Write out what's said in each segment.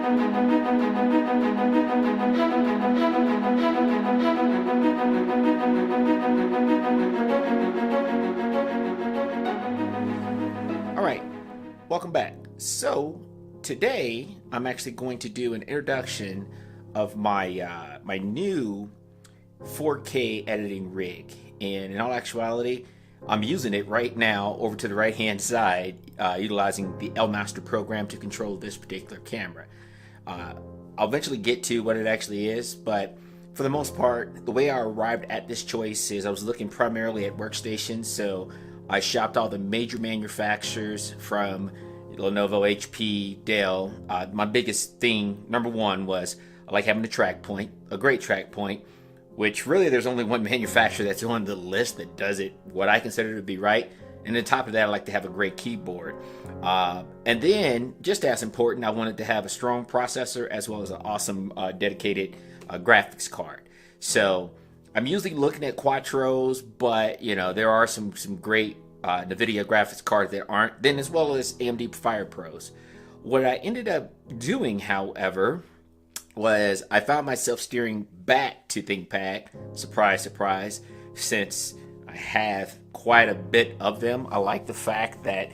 All right, welcome back. So today I'm actually going to do an introduction of my my new 4K editing rig, and in all actuality, I'm using it right now over to the right hand side, utilizing the AlMaster program to control this particular camera. I'll eventually get to what it actually is, but for the most part, the way I arrived at this choice is I was looking primarily at workstations. So I shopped all the major manufacturers from Lenovo, HP, Dell. My biggest thing, number one, was I like having a track point, a great track point, which really there's only one manufacturer that's on the list that does it what I consider to be right. And on top of that, I like to have a great keyboard. And then, just as important, I wanted to have a strong processor as well as an awesome dedicated graphics card. So I'm usually looking at Quattros, but you know there are some great NVIDIA graphics cards that aren't. Then as well as AMD Fire Pros. What I ended up doing, however, was I found myself steering back to ThinkPad. Surprise, surprise, since I have quite a bit of them. I like the fact that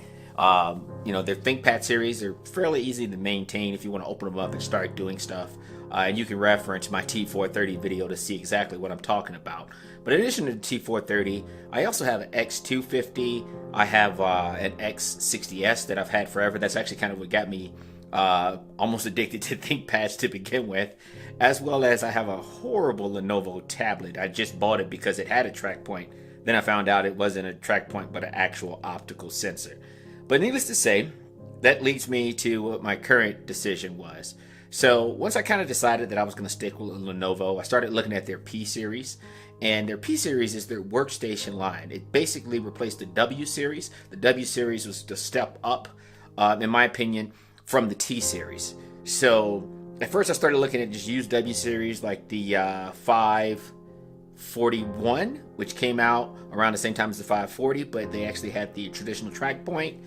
you know, their ThinkPad series are fairly easy to maintain if you want to open them up and start doing stuff. And you can reference my T430 video to see exactly what I'm talking about. But in addition to the T430, I also have an X250. I have an X60S that I've had forever. That's actually kind of what got me almost addicted to ThinkPads to begin with. As well as I have a horrible Lenovo tablet. I just bought it because it had a track point. Then I found out it wasn't a track point but an actual optical sensor. But needless to say, that leads me to what my current decision was. So once I kind of decided that I was going to stick with Lenovo, I started looking at their P series. And their P series is their workstation line. It basically replaced the W series. The W series was the step up, in my opinion, from the T series. So at first I started looking at just used W series like the 541, which came out around the same time as the 540, but they actually had the traditional track point.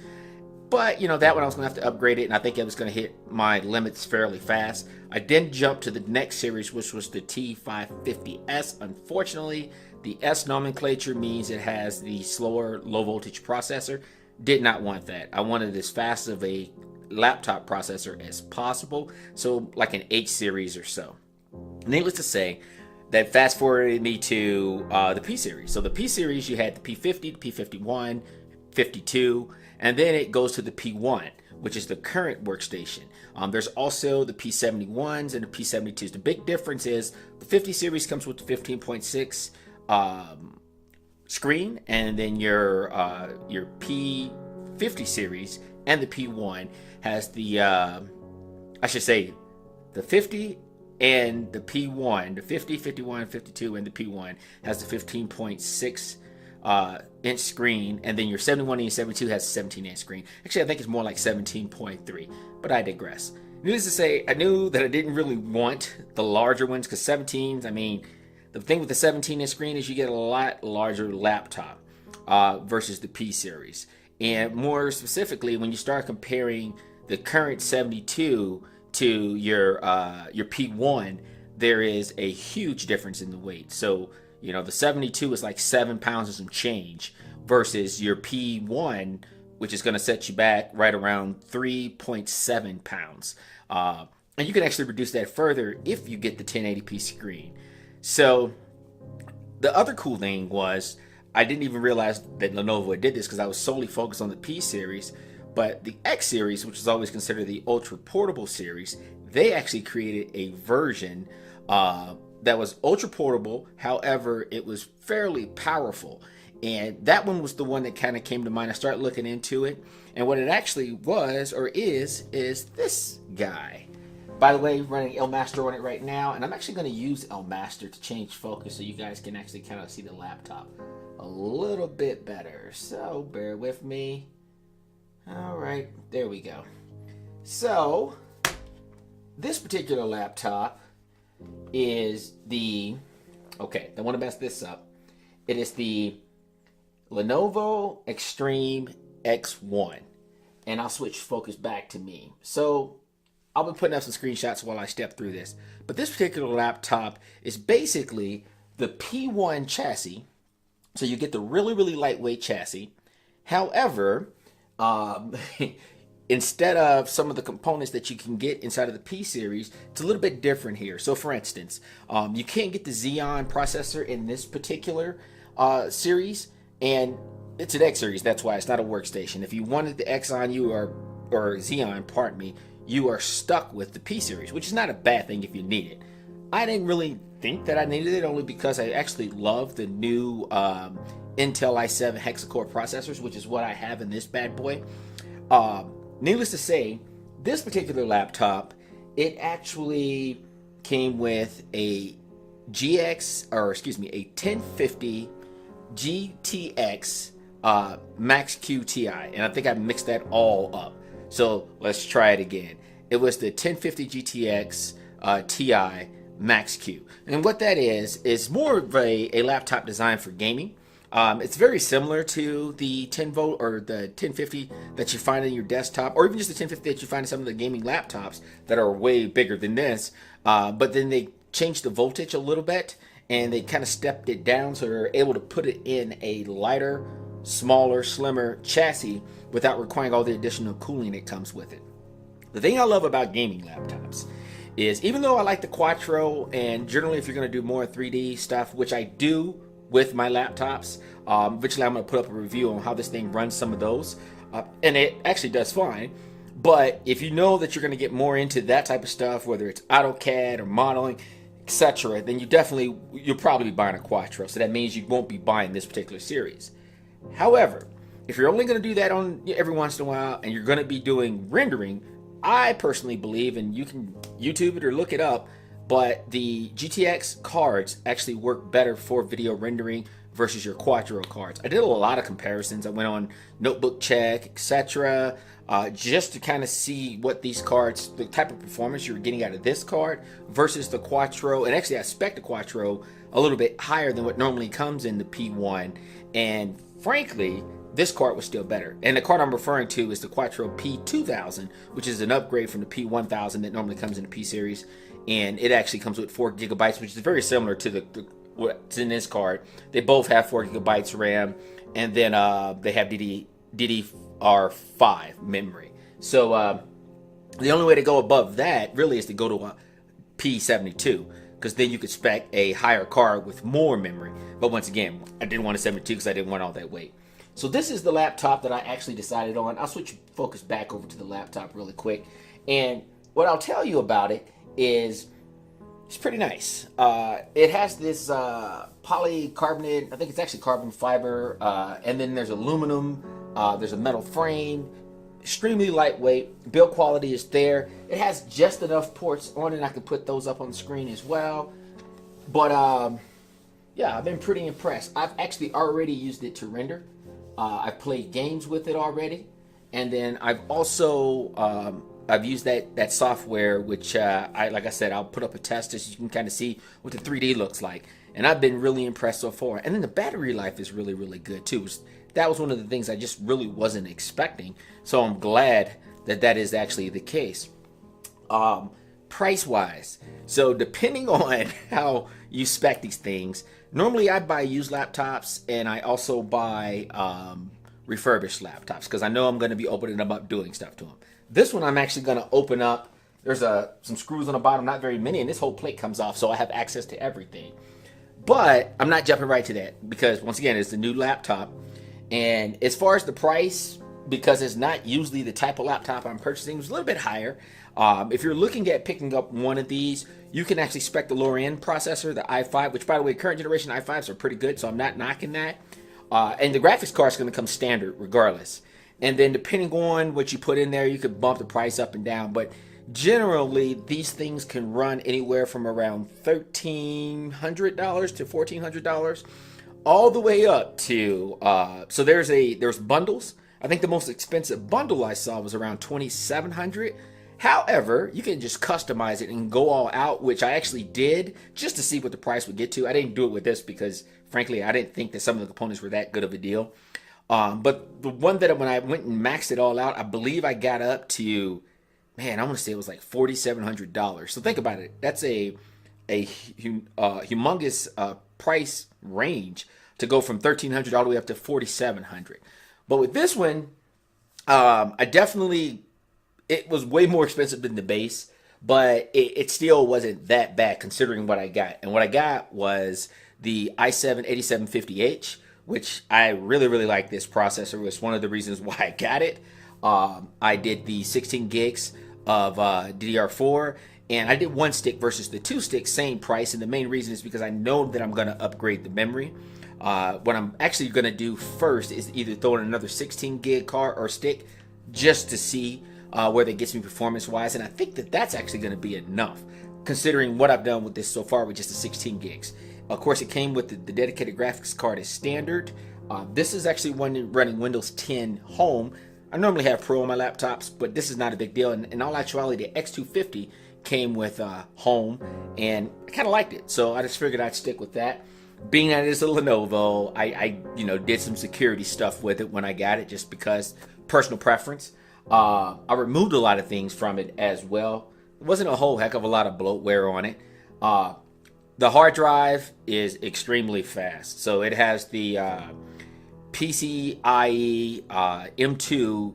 But, you know, that one I was going to have to upgrade it, and I think it was going to hit my limits fairly fast. I then jumped to the next series, which was the T550S. Unfortunately, the S nomenclature means it has the slower low-voltage processor. Did not want that. I wanted as fast of a laptop processor as possible, so like an H series or so. Needless to say, that fast-forwarded me to the P series. So the P series, you had the P50, the P51, 52, and then it goes to the P1, which is the current workstation. There's also the P71s and the P72s. The big difference is the 50 series comes with the 15.6 screen, and then your P50 series and the P1 has the, I should say, the 50 and the P1, the 50, 51, 52, and the P1 has the 15.6 inch screen, and then your 71 and your 72 has a 17-inch screen. Actually, I think it's more like 17.3, but I digress. Needless to say, I knew that I didn't really want the larger ones because 17s, I mean, the thing with the 17-inch screen is you get a lot larger laptop versus the P series. And more specifically, when you start comparing the current 72 to your P1, there is a huge difference in the weight. So, you know, the 72 is like 7 pounds and some change versus your P1, which is going to set you back right around 3.7 pounds. And you can actually reduce that further if you get the 1080p screen. So the other cool thing was I didn't even realize that Lenovo did this because I was solely focused on the P series. But the X series, which is always considered the ultra portable series, they actually created a version that was ultra portable. However, it was fairly powerful. And that one was the one that kind of came to mind. I started looking into it. And what it actually was or is this guy. By the way, running AlMaster on it right now. And I'm actually going to use AlMaster to change focus so you guys can actually kind of see the laptop a little bit better. So bear with me. All right, there we go. So this particular laptop is the, okay, I want to mess this up. It is the Lenovo Extreme X1. And I'll switch focus back to me. So I'll be putting up some screenshots while I step through this. But this particular laptop is basically the P1 chassis. So you get the really, really lightweight chassis. However, instead of some of the components that you can get inside of the P series, it's a little bit different here. So for instance, you can't get the Xeon processor in this particular series, and it's an X series, that's why it's not a workstation. If you wanted the Exxon, or Xeon, pardon me, you are stuck with the P series, which is not a bad thing if you need it. I didn't really think that I needed it, only because I actually love the new Intel i7 hexa-core processors, which is what I have in this bad boy. Needless to say, this particular laptop, it actually came with a a 1050 GTX Max-Q Ti, and I think I mixed that all up. So let's try it again. It was the 1050 GTX Ti Max-Q, and what that is more of a laptop designed for gaming. It's very similar to the 10 volt or the 1050 that you find in your desktop, or even just the 1050 that you find in some of the gaming laptops that are way bigger than this. But then they changed the voltage a little bit, and they kind of stepped it down, so they're able to put it in a lighter, smaller, slimmer chassis without requiring all the additional cooling that comes with it. The thing I love about gaming laptops is, even though I like the Quattro, and generally if you're going to do more 3D stuff, which I do with my laptops, eventually I'm going to put up a review on how this thing runs some of those, and it actually does fine. But if you know that you're going to get more into that type of stuff, whether it's AutoCAD or modeling, etc., then you'll probably be buying a Quattro. So that means you won't be buying this particular series. However, if you're only going to do that on every once in a while, and you're going to be doing rendering, I personally believe, and you can YouTube it or look it up, but the GTX cards actually work better for video rendering versus your Quattro cards. I did a lot of comparisons. I went on Notebook Check, etc., just to kind of see what these cards, the type of performance you're getting out of this card versus the Quattro. And actually, I spec the Quattro a little bit higher than what normally comes in the P1. And frankly, this card was still better. And the card I'm referring to is the Quattro P2000, which is an upgrade from the P1000 that normally comes in the P series. And it actually comes with 4 gigabytes, which is very similar to what's in this card. They both have 4 gigabytes RAM, and then they have DDR5 memory. So the only way to go above that really is to go to a P72, because then you could spec a higher card with more memory. But once again, I didn't want a 72 because I didn't want all that weight. So this is the laptop that I actually decided on. I'll switch focus back over to the laptop really quick. And what I'll tell you about it is it's pretty nice. It has this polycarbonate, I think it's actually carbon fiber, and then there's aluminum, there's a metal frame, extremely lightweight, build quality is there. It has just enough ports on it, I can put those up on the screen as well. But yeah, I've been pretty impressed. I've actually already used it to render. I've played games with it already, and then I've also I've used that software, which like I said, I'll put up a test so you can kind of see what the 3D looks like, and I've been really impressed so far. And then the battery life is really, really good too. That was one of the things I just really wasn't expecting, so I'm glad that that is actually the case. Price wise, so depending on how you spec these things, normally I buy used laptops, and I also buy refurbished laptops because I know I'm going to be opening them up, doing stuff to them. This one I'm actually going to open up. There's some screws on the bottom, not very many, and this whole plate comes off, so I have access to everything. But I'm not jumping right to that because, once again, it's a new laptop. And as far as the price, because it's not usually the type of laptop I'm purchasing, it's a little bit higher. If you're looking at picking up one of these, you can actually spec the lower end processor, the i5, which, by the way, current generation i5s are pretty good, so I'm not knocking that. And the graphics card is going to come standard regardless. And then depending on what you put in there, you could bump the price up and down. But generally, these things can run anywhere from around $1,300 to $1,400, all the way up to, so there's bundles. I think the most expensive bundle I saw was around $2,700. However, you can just customize it and go all out, which I actually did just to see what the price would get to. I didn't do it with this because, frankly, I didn't think that some of the components were that good of a deal. But the one that when I went and maxed it all out, I believe I got up to man, I want to say it was like $4,700. So think about it. That's a humongous price range to go from 1,300 all the way up to 4,700. But with this one, I definitely, it was way more expensive than the base, but it still wasn't that bad considering what I got. And what I got was the i7-8750H, which I really like this processor. It was one of the reasons why I got it. I did the 16 gigs of DDR4, and I did one stick versus the two sticks, same price. And the main reason is because I know that I'm going to upgrade the memory. What I'm actually going to do first is either throw in another 16 gig card or stick just to see where that gets me performance wise. And I think that that's actually going to be enough considering what I've done with this so far with just the 16 gigs. Of course, it came with the dedicated graphics card as standard. This is actually one running Windows 10 Home. I normally have Pro on my laptops, but this is not a big deal. And in all actuality, the X250 came with Home, and I kind of liked it. So I just figured I'd stick with that. Being that it is a Lenovo, I did some security stuff with it when I got it, just because personal preference. I removed a lot of things from it as well. There wasn't a whole heck of a lot of bloatware on it. The hard drive is extremely fast. So it has the PCIe M2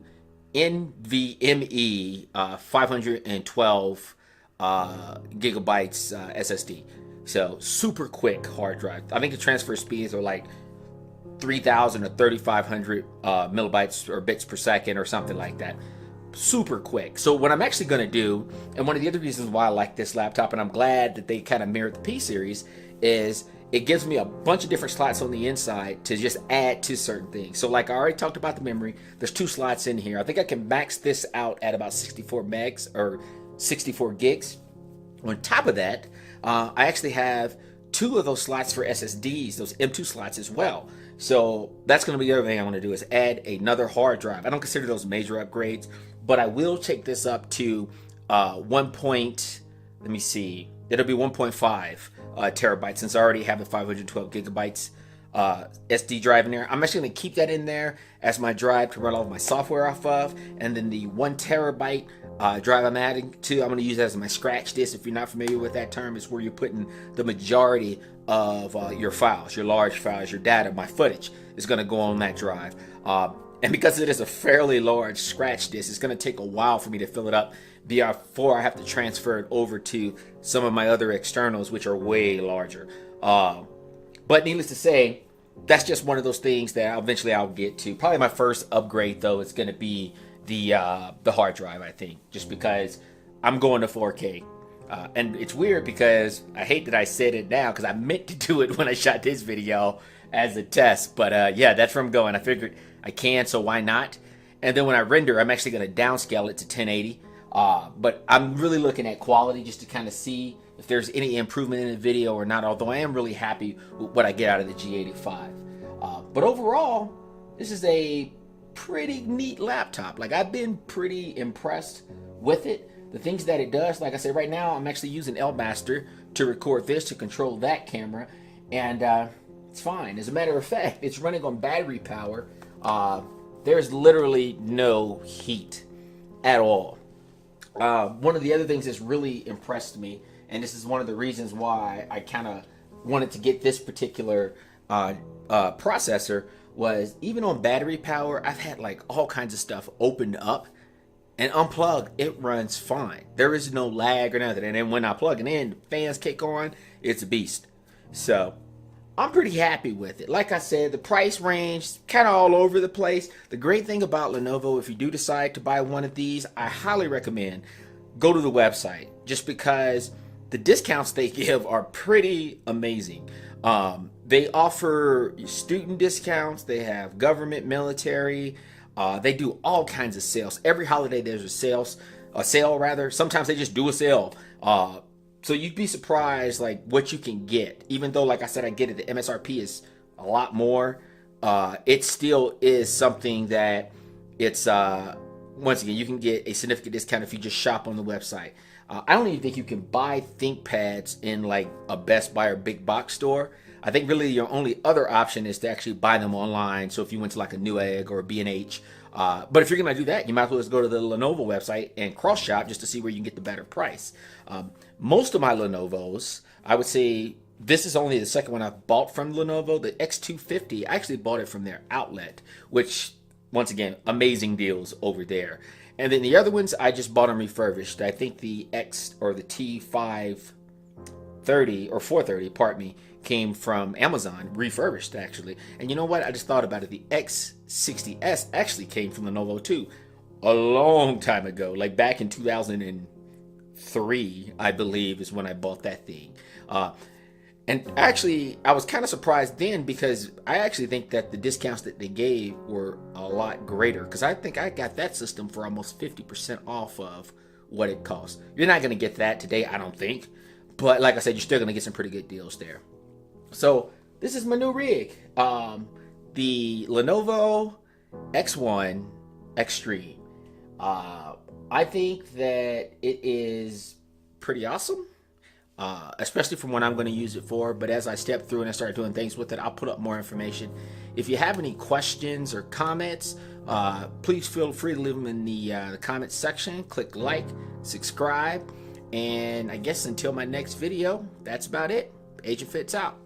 NVMe 512 gigabytes SSD. So super quick hard drive. I think the transfer speeds are like 3,000 or 3,500 millibytes or bits per second or something like that. Super quick. So what I'm actually going to do, and one of the other reasons why I like this laptop, and I'm glad that they kind of mirrored the P series, is it gives me a bunch of different slots on the inside to just add to certain things. So like I already talked about the memory, there's 2 slots in here. I think I can max this out at about 64 megs or 64 gigs. On top of that, I actually have 2 of those slots for SSDs, those M2 slots as well. So that's going to be the other thing I want to do, is add another hard drive. I don't consider those major upgrades, but I will take this up to it'll be 1.5 terabytes, since I already have the 512 gigabytes SD drive in there. I'm actually going to keep that in there as my drive to run all of my software off of, and then the 1 terabyte drive I'm adding to, I'm going to use that as my scratch disk. If you're not familiar with that term, it's where you're putting the majority of your files, your large files, your data, my footage is going to go on that drive. And because it is a fairly large scratch disk, it's going to take a while for me to fill it up before I have to transfer it over to some of my other externals, which are way larger. But needless to say, that's just one of those things that eventually I'll get to. Probably my first upgrade, though, is going to be the hard drive, I think, just because I'm going to 4K. And it's weird because I hate that I said it now, because I meant to do it when I shot this video as a test. But yeah, that's where I'm going. I figured I can, so why not? And then when I render, I'm actually going to downscale it to 1080. But I'm really looking at quality just to kind of see if there's any improvement in the video or not, although I am really happy with what I get out of the G85. But overall, this is a pretty neat laptop. Like, I've been pretty impressed with it. The things that it does, like I said, right now I'm actually using AlMaster to record this, to control that camera, and it's fine. As a matter of fact, it's running on battery power. There's literally no heat at all. One of the other things that's really impressed me, and this is one of the reasons why I kind of wanted to get this particular processor, was even on battery power, I've had like all kinds of stuff opened up and unplugged. It runs fine. There is no lag or nothing. And then when I plug it in, the fans kick on, it's a beast. So I'm pretty happy with it. Like I said, the price range kind of all over the place. The great thing about Lenovo, if you do decide to buy one of these, I highly recommend go to the website, just because the discounts they give are pretty amazing. They offer student discounts. They have government, military. They do all kinds of sales. Every holiday there's a sale rather. Sometimes they just do a sale. So you'd be surprised like what you can get. Even though, like I said, I get it, the MSRP is a lot more. It still is something that it's once again, you can get a significant discount if you just shop on the website. I don't even think you can buy ThinkPads in like a Best Buy or big box store. I think really your only other option is to actually buy them online. So if you went to like a Newegg or a B&H, but if you're going to do that, you might as well just go to the Lenovo website and cross shop just to see where you can get the better price. Most of my Lenovos, I would say this is only the second one I've bought from Lenovo. The X250, I actually bought it from their outlet, which once again, amazing deals over there. And then the other ones, I just bought them refurbished. I think the X or the T530 or 430, pardon me, came from Amazon, refurbished actually. And you know what? I just thought about it. The X60S actually came from Lenovo too, a long time ago, like back in 2003, I believe, is when I bought that thing. And actually, I was kind of surprised then because I actually think that the discounts that they gave were a lot greater, because I think I got that system for almost 50% off of what it cost. You're not going to get that today, I don't think. But like I said, you're still going to get some pretty good deals there. So this is my new rig, the Lenovo X1 Extreme. I think that it is pretty awesome. Especially from what I'm going to use it for. But as I step through and I start doing things with it, I'll put up more information. If you have any questions or comments, please feel free to leave them in the comments section. Click like, subscribe, and I guess until my next video, that's about it. Agent Fitz out.